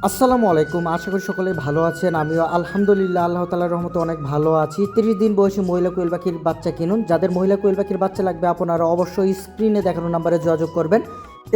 আসসালামু আলাইকুম। আশা করি সকলেই ভালো আছেন। আমিও আলহামদুলিল্লাহ আল্লাহ তাআলার রহমতে অনেক ভালো আছি। 30 দিন বয়সী মহিলা কোয়েল পাখির বাচ্চা কিনুন। যাদের মহিলা কোয়েল পাখির বাচ্চা লাগবে আপনারা অবশ্যই স্ক্রিনে দেখানো নাম্বারে যোগাযোগ করবেন।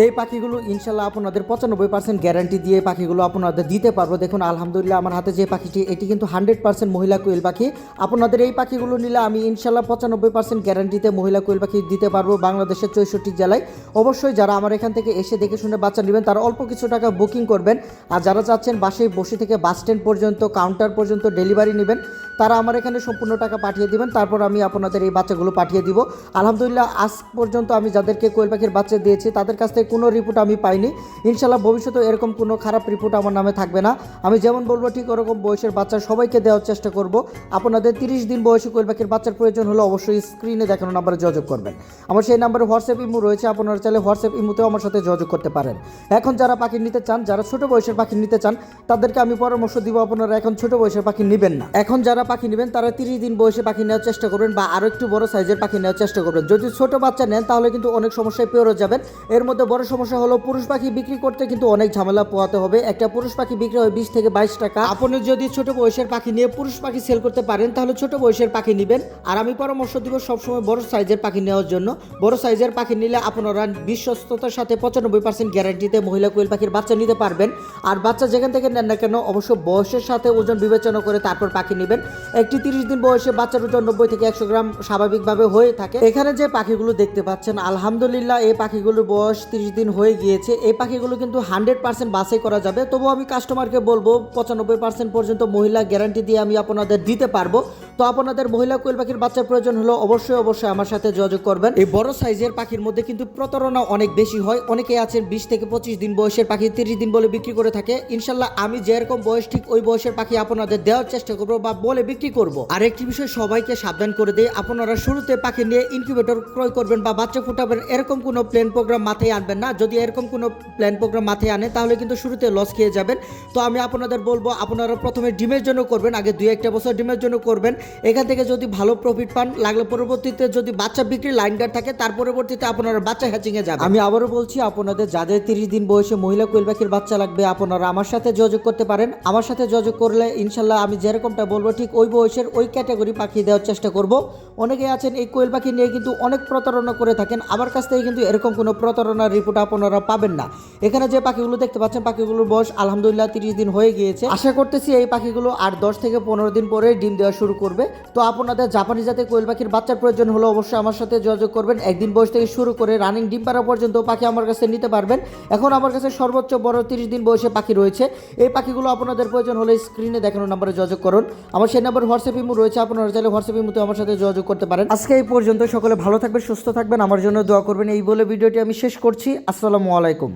এই পাখিগুলো ইনশাল্লাহ আপনাদের 95% গ্যারান্টি দিয়ে পাখিগুলো আপনাদের দিতে পারবো। দেখুন আলহামদুলিল্লাহ আমার হাতে যে পাখিটি এটি কিন্তু 100% মহিলা কোয়েল পাখি। আপনাদের এই পাখিগুলো নিলে আমি ইনশাল্লাহ 95% গ্যারান্টিতে মহিলা কোয়েল পাখি দিতে পারবো বাংলাদেশের 64 জেলায়। অবশ্যই যারা আমার এখান থেকে এসে দেখে শুনে বাচ্চা নেবেন তারা অল্প কিছু টাকা বুকিং করবেন। আর যারা চাচ্ছেন বাসায় বসে থেকে বাস স্ট্যান্ড পর্যন্ত কাউন্টার পর্যন্ত ডেলিভারি নেবেন তারা আমার এখানে সম্পূর্ণ টাকা পাঠিয়ে দিবেন, তারপর আমি আপনাদের এই বাচ্চাগুলো পাঠিয়ে দিব। আলহামদুলিল্লাহ আজ পর্যন্ত আমি যাদেরকে কোয়েল পাখির বাচ্চা দিয়েছি তাদের কাছ থেকে কোনো রিপোর্ট আমি পাইনি। ইনশাল্লাহ ভবিষ্যতে এরকম কোনো খারাপ রিপোর্ট আমার নামে থাকবে না। আমি যেমন বলবো ঠিক ওরকম বয়সের বাচ্চা সবাইকে দেওয়ার চেষ্টা করব। আপনাদের 30 দিন বয়সী কোয়েল পাখির বাচ্চার প্রয়োজন হলে অবশ্যই স্ক্রিনে দেখানো নাম্বারে যোগাযোগ করবেন। আমার সেই নাম্বারে হোয়াটসঅ্যাপ ইমো রয়েছে, আপনারা চাইলে হোয়াটসঅ্যাপ ইমোতেও আমার সাথে যোগাযোগ করতে পারেন। এখন যারা পাখি নিতে চান, যারা ছোট বয়সের পাখি নিতে চান তাদেরকে আমি পরামর্শ দিব আপনারা এখন ছোট বয়সের পাখি নেবেন না। এখন যারা পাখি নেবেন তারা 30 দিন বয়সে পাখি নেওয়ার চেষ্টা করবেন বা আরও একটু বড় সাইজের পাখি নেওয়ার চেষ্টা করবেন। যদি ছোট বাচ্চা নেন তাহলে কিন্তু অনেক সমস্যায় পেয়ে যাবেন। এর মধ্যে বড় সমস্যা হলো পুরুষ পাখি বিক্রি করতে কিন্তু অনেক ঝামেলা পোহাতে হবে। একটা পুরুষ পাখি বিক্রি হয় 20 থেকে 22 টাকা। আপনি যদি ছোট বয়সের পাখি নিয়ে পুরুষ পাখি সেল করতে পারেন তাহলে ছোট বয়সের পাখি নেবেন। আর আমি পরামর্শ দিব সবসময় বড় সাইজের পাখি নেওয়ার জন্য। বড় সাইজের পাখি নিলে আপনারা বিশ্বস্ততার সাথে 95% গ্যারান্টিতে মহিলা কোয়েল পাখির বাচ্চা নিতে পারবেন। আর বাচ্চা যেখান থেকে নেন না কেন অবশ্য বয়সের সাথে ওজন বিবেচনা করে তারপর পাখি নেবেন। একটি 30 দিন বয়সে বাচ্চার ওজন 90 থেকে 100 গ্রাম স্বাভাবিকভাবে হয়ে থাকে। এখানে যে পাখিগুলো দেখতে পাচ্ছেন আলহামদুলিল্লাহ এই পাখিগুলোর বয়স 30 দিন হয়ে গিয়েছে। এই পাখিগুলো কিন্তু 100% বাছাই করা যাবে। তবু আমি কাস্টমারকে বলবো 95% পর্যন্ত মহিলা গ্যারান্টি দিয়ে আমি আপনাদের দিতে পারবো। তো আপনাদের মহিলা কোয়েল পাখির বাচ্চার প্রয়োজন হলো অবশ্যই আমার সাথে যোগাযোগ করবেন। এই বড় সাইজের পাখির মধ্যে কিন্তু প্রতারণা অনেক বেশি হয়। অনেকে আছেন 20 থেকে 25 দিন বয়সের পাখি 30 দিন বলে বিক্রি করে থাকে। ইনশাল্লাহ আমি যেরকম বয়স ঠিক ওই বয়সের পাখি আপনাদের দেওয়ার চেষ্টা করবো বা বলে বিক্রি করবো। আর একটি বিষয় সবাইকে সাবধান করে দেয়, আপনারা শুরুতে পাখি নিয়ে ইনকিউবেটর ক্রয় করবেন বা বাচ্চা ফুটাবেন এরকম কোনো প্ল্যান প্রোগ্রাম মাথায় আনবেন না। যদি এরকম কোনো প্ল্যান প্রোগ্রাম মাথায় আনে তাহলে কিন্তু শুরুতে লস খেয়ে যাবেন। তো আমি আপনাদের বলবো আপনারা প্রথমে ডিমের জন্য করবেন, আগে 2-1 বছর ডিমের জন্য করবেন। এখান থেকে যদি ভালো প্রফিট পান লাগলে পরবর্তীতে যদি বাচ্চা বিক্রি লাইন গার্ড থাকে তার পরবর্তীতে আপনারা বাচ্চা হ্যাচিংয়ে যাবেন। আমি আবারও বলছি আপনাদের যাদের 30 দিন বয়সে মহিলা কোয়েল পাখির বাচ্চা লাগবে আপনারা আমার সাথে যোগাযোগ করতে পারেন। আমার সাথে যোগাযোগ করলে ইনশাল্লাহ আমি যেরকমটা বলবো ঠিক ওই বয়সের ওই ক্যাটাগরি পাখি দেওয়ার চেষ্টা করব। অনেকে আছেন এই কোয়েল পাখি নিয়ে কিন্তু অনেক প্রতারণা করে থাকেন, আমার কাছ থেকে কিন্তু এরকম কোনো প্রতারণার রিপোর্ট আপনারা পাবেন না। এখানে যে পাখিগুলো দেখতে পাচ্ছেন পাখিগুলোর বয়স আলহামদুলিল্লাহ 30 দিন হয়ে গিয়েছে। আশা করতেছি এই পাখিগুলো আর 10 থেকে 15 দিন পরে ডিম দেওয়া শুরু করবে। তো আপনাদের জাপানি জাতের কোয়েল পাখির বাচ্চার প্রয়োজন হলো অবশ্যই আমার সাথে যোগাযোগ করবেন। একদিন বয়স থেকে শুরু করে রানিং ডিম পাড়া পর্যন্ত পাখি আমার কাছে নিতে পারবেন। এখন আমার কাছে সর্বোচ্চ বড় 30 দিন বয়সে পাখি রয়েছে। এই পাখিগুলো আপনাদের প্রয়োজন হলে স্ক্রিনে দেখানো নাম্বারে যোগাযোগ করুন। আমার সেই নাম্বার হোয়াটসঅ্যাপ ইমো রয়েছে, আপনারা চাইলে হোয়াটসঅ্যাপ ইমোতে আমার সাথে যোগাযোগ করতে পারেন। আজকে এই পর্যন্ত, সকলে ভালো থাকবেন, সুস্থ থাকবেন, আমার জন্য দোয়া করবেন। এই বলে ভিডিওটি আমি শেষ করছি। আসসালামু আলাইকুম।